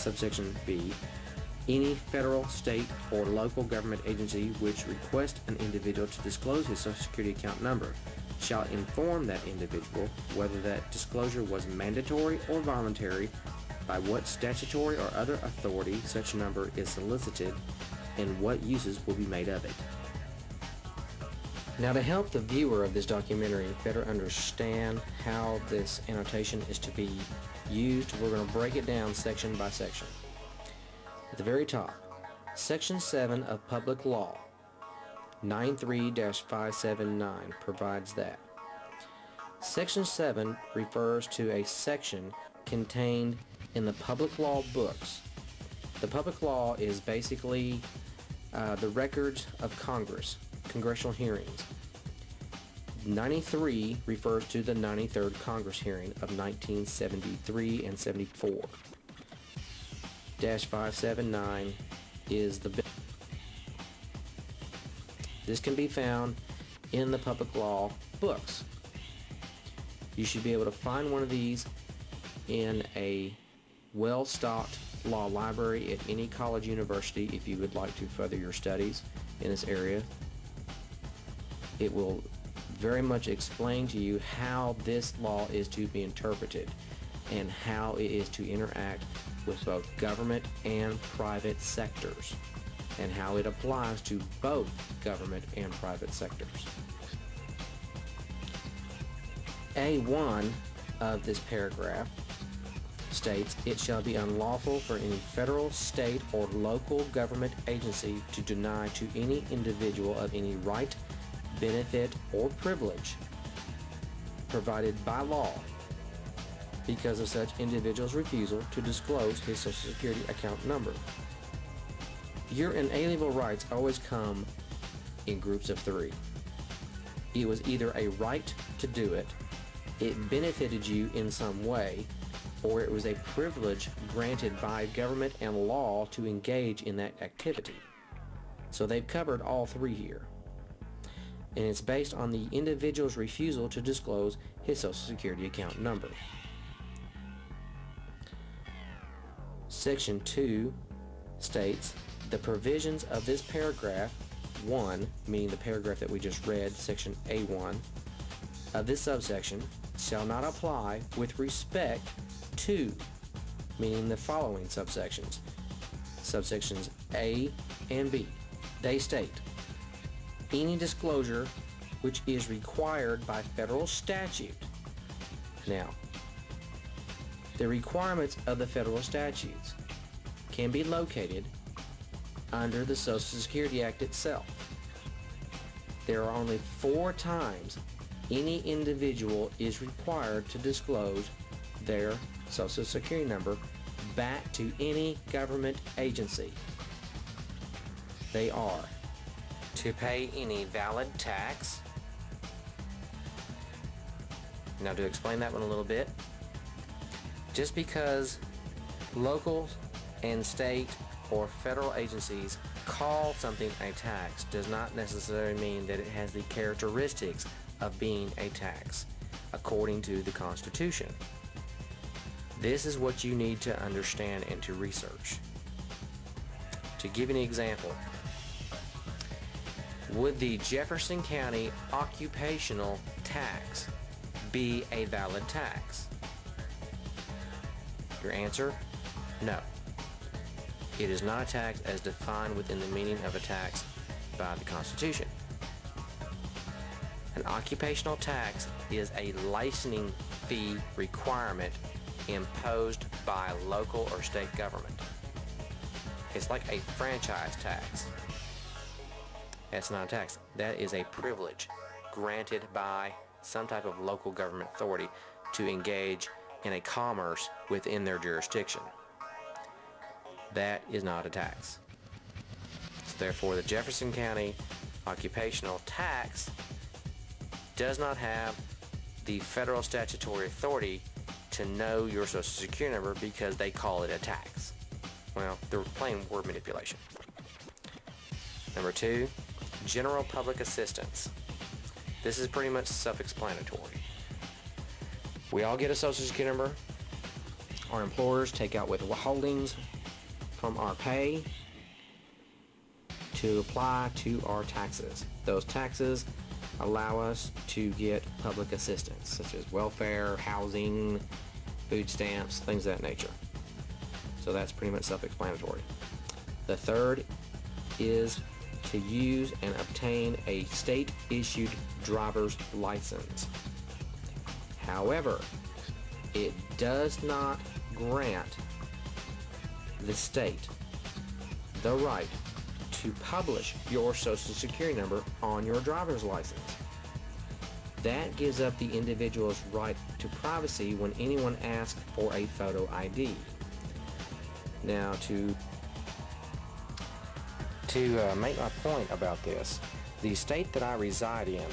Subsection B, any federal, state, or local government agency which requests an individual to disclose his Social Security account number shall inform that individual whether that disclosure was mandatory or voluntary, by what statutory or other authority such number is solicited, and what uses will be made of it. Now, to help the viewer of this documentary better understand how this annotation is to be used, we're going to break it down section by section. At the very top, Section 7 of Public Law 93-579 provides that Section 7 refers to a section contained in the public law books. The public law is basically the records of Congress, congressional hearings. 93 refers to the 93rd Congress hearing of 1973 and 74. -579 is the bill. This can be found in the public law books. You should be able to find one of these in a well-stocked law library at any college university if you would like to further your studies in this area. It will very much explain to you how this law is to be interpreted and how it is to interact with both government and private sectors, and how it applies to both government and private sectors. A1 of this paragraph states, it shall be unlawful for any federal, state, or local government agency to deny to any individual of any right, benefit, or privilege provided by law because of such individual's refusal to disclose his Social Security account number. Your inalienable rights always come in groups of three. It was either a right to do it, it benefited you in some way, or it was a privilege granted by government and law to engage in that activity. So they've covered all three here. And it's based on the individual's refusal to disclose his Social Security account number. Section 2 states, the provisions of this paragraph 1, meaning the paragraph that we just read, section A1, of this subsection shall not apply with respect to, meaning the following subsections. Subsections A and B. They state, any disclosure which is required by federal statute. Now, the requirements of the federal statutes can be located under the Social Security Act itself. There are only 4 times any individual is required to disclose their Social Security number back to any government agency. They are to pay any valid tax. Now, to explain that one a little bit, just because local and state or federal agencies call something a tax does not necessarily mean that it has the characteristics of being a tax, according to the Constitution. This is what you need to understand and to research. To give you an example, would the Jefferson County occupational tax be a valid tax? Your answer, no. It is not a tax as defined within the meaning of a tax by the Constitution. An occupational tax is a licensing fee requirement imposed by local or state government. It's like a franchise tax. That's not a tax. That is a privilege granted by some type of local government authority to engage in a commerce within their jurisdiction. That is not a tax. So therefore, the Jefferson County occupational tax does not have the federal statutory authority to know your Social Security number because they call it a tax. Well, they're playing word manipulation. Number 2, general public assistance. This is pretty much self-explanatory. We all get a Social Security number. our employers take out withholdings from our pay to apply to our taxes. Those taxes allow us to get public assistance, such as welfare, housing, food stamps, things of that nature. So that's pretty much self-explanatory. The third is to use and obtain a state-issued driver's license. However, it does not grant the state the right to publish your Social Security number on your driver's license. That gives up the individual's right to privacy when anyone asks for a photo ID. Now, to make my point about this, the state that I reside in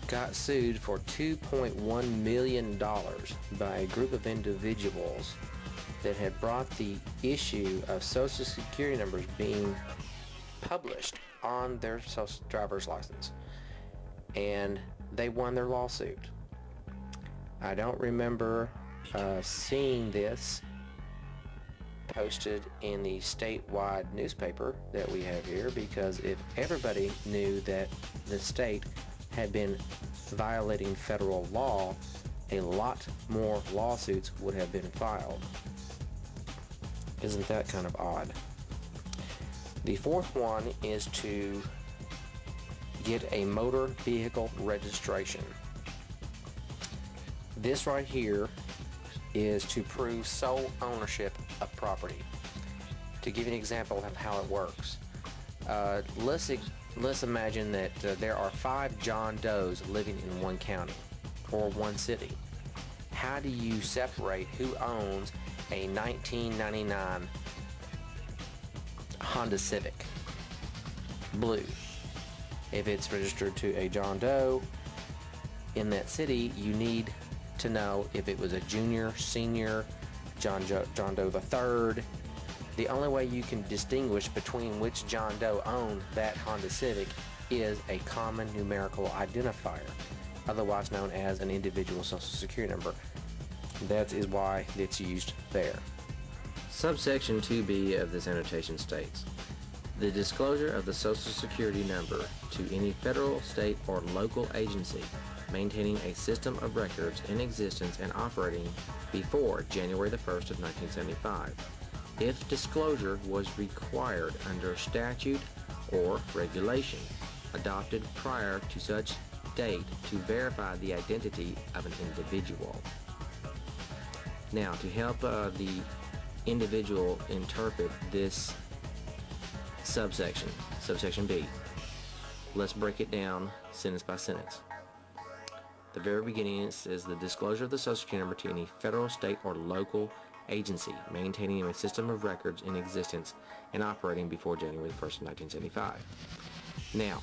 got sued for $2.1 million by a group of individuals that had brought the issue of Social Security numbers being published on their driver's license, and they won their lawsuit. I don't remember seeing this posted in the statewide newspaper that we have here, because if everybody knew that the state had been violating federal law, a lot more lawsuits would have been filed. Isn't that kind of odd? The fourth one is to get a motor vehicle registration. This right here is to prove sole ownership of property. To give you an example of how it works, let's imagine that there are 5 John Does living in one county or one city. How do you separate who owns a 1999 Honda Civic blue? If it's registered to a John Doe in that city, you need to know if it was a junior, senior, John Doe the third. The only way you can distinguish between which John Doe owned that Honda Civic is a common numerical identifier, otherwise known as an individual Social Security number. That is why it's used there. Subsection 2B of this annotation states, the disclosure of the Social Security number to any federal, state, or local agency maintaining a system of records in existence and operating before January the 1st of 1975, if disclosure was required under statute or regulation adopted prior to such date to verify the identity of an individual. Now, to help the individual interpret this subsection B, let's break it down sentence by sentence. The very beginning says the disclosure of the Social Security number to any federal, state, or local agency maintaining a system of records in existence and operating before January 1st, 1975. Now,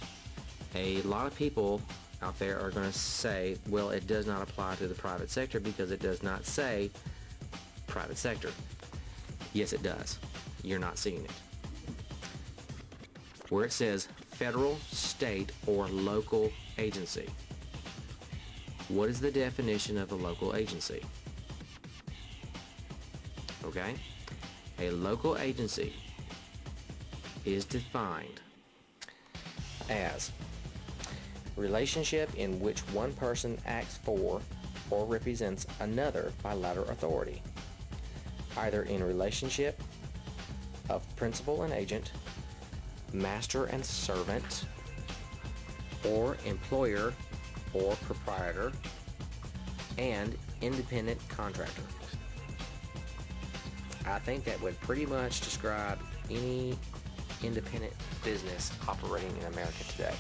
a lot of people out there are going to say, well, it does not apply to the private sector because it does not say private sector. Yes, it does. You're not seeing it. Where it says federal, state, or local agency, what is the definition of a local agency? Okay? A local agency is defined as relationship in which one person acts for or represents another bilateral authority, either in relationship of principal and agent, master and servant, or employer or proprietor, and independent contractor. I think that would pretty much describe any independent business operating in America today.